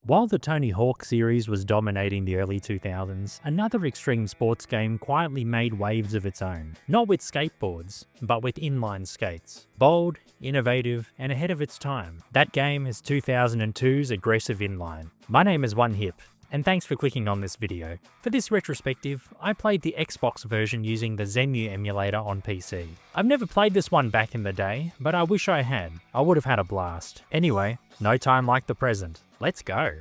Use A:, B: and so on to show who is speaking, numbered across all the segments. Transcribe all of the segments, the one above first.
A: While the Tony Hawk series was dominating the early 2000s, another extreme sports game quietly made waves of its own. Not with skateboards, but with inline skates. Bold, innovative, and ahead of its time. That game is 2002's Aggressive Inline. My name is OneHip, and thanks for clicking on this video. For this retrospective, I played the Xbox version using the Xemu emulator on PC. I've never played this one back in the day, but I wish I had. I would have had a blast. Anyway, no time like the present. Let's go.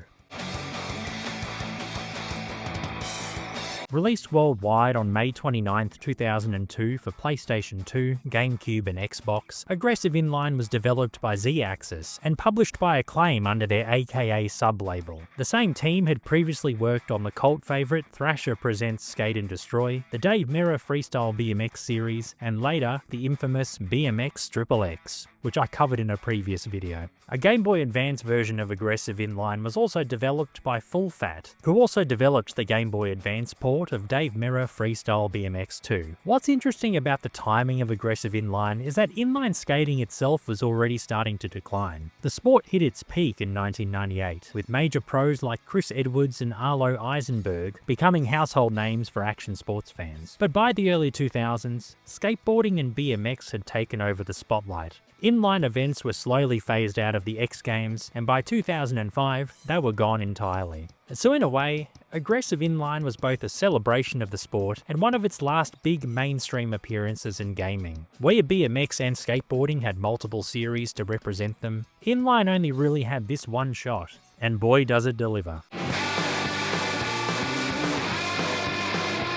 A: Released worldwide on May 29, 2002 for PlayStation 2, GameCube and Xbox, Aggressive Inline was developed by Z-Axis and published by Acclaim under their AKA sub-label. The same team had previously worked on the cult favourite Thrasher Presents Skate and Destroy, the Dave Mirra Freestyle BMX series, and later the infamous BMX XXX, which I covered in a previous video. A Game Boy Advance version of Aggressive Inline was also developed by Full Fat, who also developed the Game Boy Advance port of Dave Mirra Freestyle BMX 2. What's interesting about the timing of Aggressive Inline is that inline skating itself was already starting to decline. The sport hit its peak in 1998, with major pros like Chris Edwards and Arlo Eisenberg becoming household names for action sports fans. But by the early 2000s, skateboarding and BMX had taken over the spotlight. Inline events were slowly phased out of the X Games, and by 2005, they were gone entirely. So in a way, Aggressive Inline was both a celebration of the sport and one of its last big mainstream appearances in gaming. Where BMX and skateboarding had multiple series to represent them, Inline only really had this one shot, and boy does it deliver.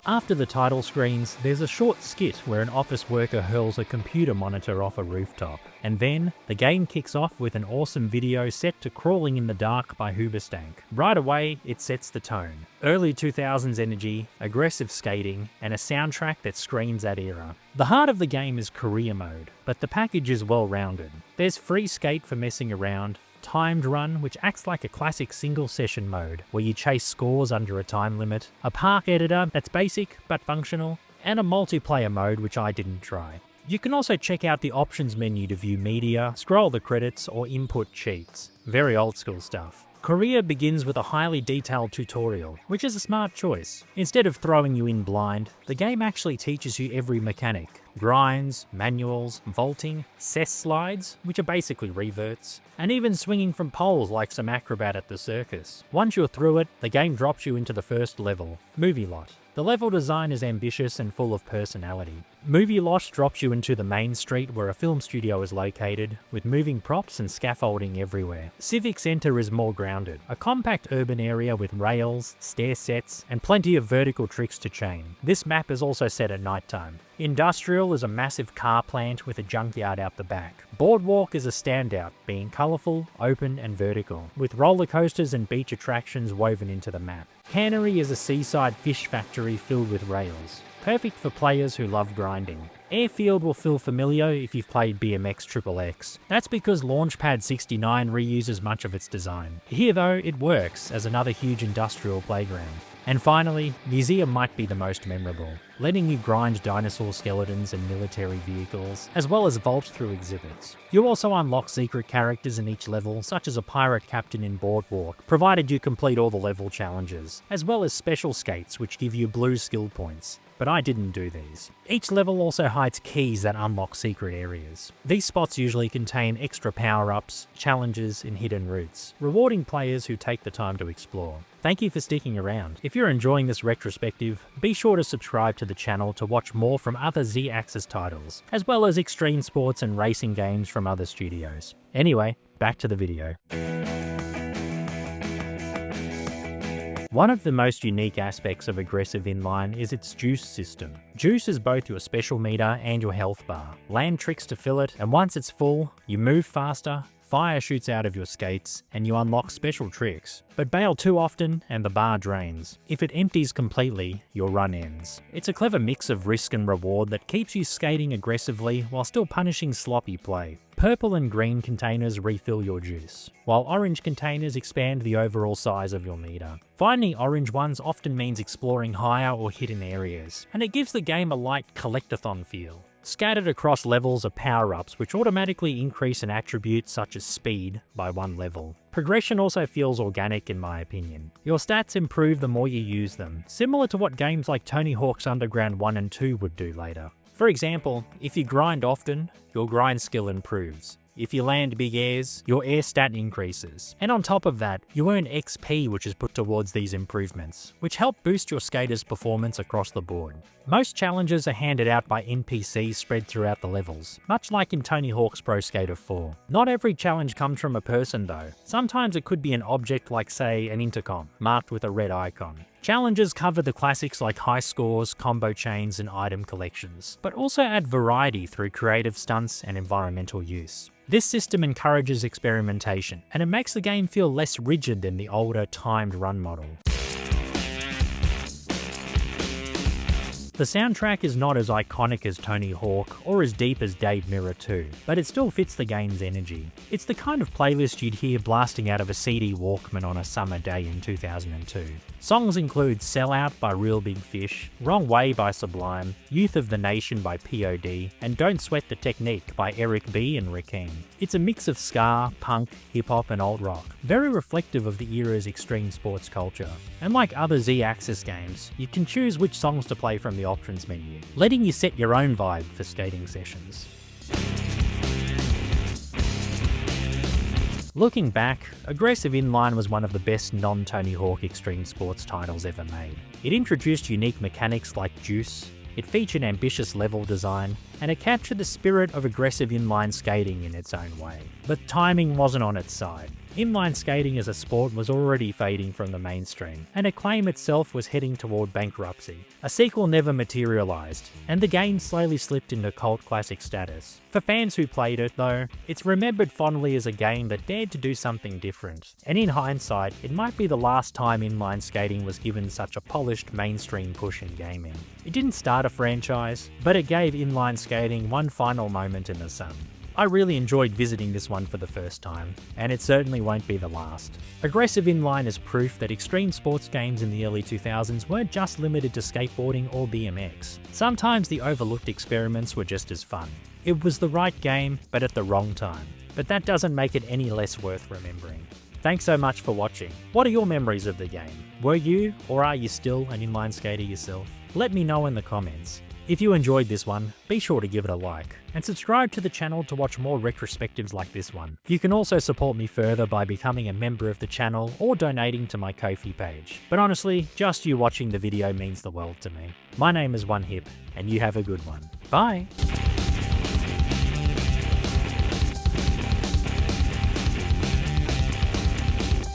A: After the title screens, there's a short skit where an office worker hurls a computer monitor off a rooftop. And then, the game kicks off with an awesome video set to Crawling in the Dark by Hoobastank. Right away, it sets the tone. Early 2000s energy, aggressive skating, and a soundtrack that screams that era. The heart of the game is career mode, but the package is well rounded. There's free skate for messing around, timed run, which acts like a classic single session mode, where you chase scores under a time limit, a park editor that's basic but functional, and a multiplayer mode which I didn't try. You can also check out the options menu to view media, scroll the credits, or input cheats. Very old school stuff. Career begins with a highly detailed tutorial, which is a smart choice. Instead of throwing you in blind, the game actually teaches you every mechanic. Grinds, manuals, vaulting, cess slides, which are basically reverts, and even swinging from poles like some acrobat at the circus. Once you're through it, the game drops you into the first level, Movie Lot. The level design is ambitious and full of personality. Movie Lot drops you into the main street where a film studio is located, with moving props and scaffolding everywhere. Civic Center is more grounded, a compact urban area with rails, stair sets, and plenty of vertical tricks to chain. This map is also set at nighttime. Industrial is a massive car plant with a junkyard out the back. Boardwalk is a standout, being colourful, open and vertical, with roller coasters and beach attractions woven into the map. Cannery is a seaside fish factory filled with rails, perfect for players who love grinding. Airfield will feel familiar if you've played BMX XXX. That's because Launchpad 69 reuses much of its design. Here though, it works as another huge industrial playground. And finally, Museum might be the most memorable, letting you grind dinosaur skeletons and military vehicles, as well as vault through exhibits. You also unlock secret characters in each level, such as a pirate captain in Boardwalk, provided you complete all the level challenges, as well as special skates which give you blue skill points. But I didn't do these. Each level also hides keys that unlock secret areas. These spots usually contain extra power-ups, challenges, and hidden routes, rewarding players who take the time to explore. Thank you for sticking around. If you're enjoying this retrospective, be sure to subscribe to the channel to watch more from other Z-Axis titles, as well as extreme sports and racing games from other studios. Anyway, back to the video. One of the most unique aspects of Aggressive Inline is its juice system. Juice is both your special meter and your health bar. Land tricks to fill it, and once it's full, you move faster, fire shoots out of your skates, and you unlock special tricks. But bail too often and the bar drains. If it empties completely, your run ends. It's a clever mix of risk and reward that keeps you skating aggressively while still punishing sloppy play. Purple and green containers refill your juice, while orange containers expand the overall size of your meter. Finding orange ones often means exploring higher or hidden areas, and it gives the game a light collectathon feel. Scattered across levels are power-ups which automatically increase an attribute such as speed by 1 level. Progression also feels organic in my opinion. Your stats improve the more you use them, similar to what games like Tony Hawk's Underground 1 and 2 would do later. For example, if you grind often, your grind skill improves. If you land big airs, your air stat increases. And on top of that, you earn XP which is put towards these improvements, which help boost your skater's performance across the board. Most challenges are handed out by NPCs spread throughout the levels, much like in Tony Hawk's Pro Skater 4. Not every challenge comes from a person though. Sometimes it could be an object like, say, an intercom, marked with a red icon. Challenges cover the classics like high scores, combo chains, and item collections, but also add variety through creative stunts and environmental use. This system encourages experimentation, and it makes the game feel less rigid than the older, timed run model. The soundtrack is not as iconic as Tony Hawk or as deep as Dave Mirror 2, but it still fits the game's energy. It's the kind of playlist you'd hear blasting out of a CD Walkman on a summer day in 2002. Songs include Sell Out by Real Big Fish, Wrong Way by Sublime, Youth of the Nation by POD, and Don't Sweat the Technique by Eric B. and Rakim. It's a mix of ska, punk, hip-hop and alt-rock, very reflective of the era's extreme sports culture. And like other Z-Axis games, you can choose which songs to play from the options menu, letting you set your own vibe for skating sessions. Looking back, Aggressive Inline was one of the best non-Tony Hawk extreme sports titles ever made. It introduced unique mechanics like juice, it featured ambitious level design, and it captured the spirit of aggressive inline skating in its own way. But timing wasn't on its side. Inline skating as a sport was already fading from the mainstream, and Acclaim itself was heading toward bankruptcy. A sequel never materialised, and the game slowly slipped into cult classic status. For fans who played it, though, it's remembered fondly as a game that dared to do something different. And in hindsight, it might be the last time inline skating was given such a polished mainstream push in gaming. It didn't start a franchise, but it gave inline skating one final moment in the sun. I really enjoyed visiting this one for the first time, and it certainly won't be the last. Aggressive Inline is proof that extreme sports games in the early 2000s weren't just limited to skateboarding or BMX. Sometimes the overlooked experiments were just as fun. It was the right game, but at the wrong time. But that doesn't make it any less worth remembering. Thanks so much for watching. What are your memories of the game? Were you, or are you still, an inline skater yourself? Let me know in the comments. If you enjoyed this one, be sure to give it a like, and subscribe to the channel to watch more retrospectives like this one. You can also support me further by becoming a member of the channel or donating to my Ko-fi page. But honestly, just you watching the video means the world to me. My name is OneHip, and you have a good one. Bye!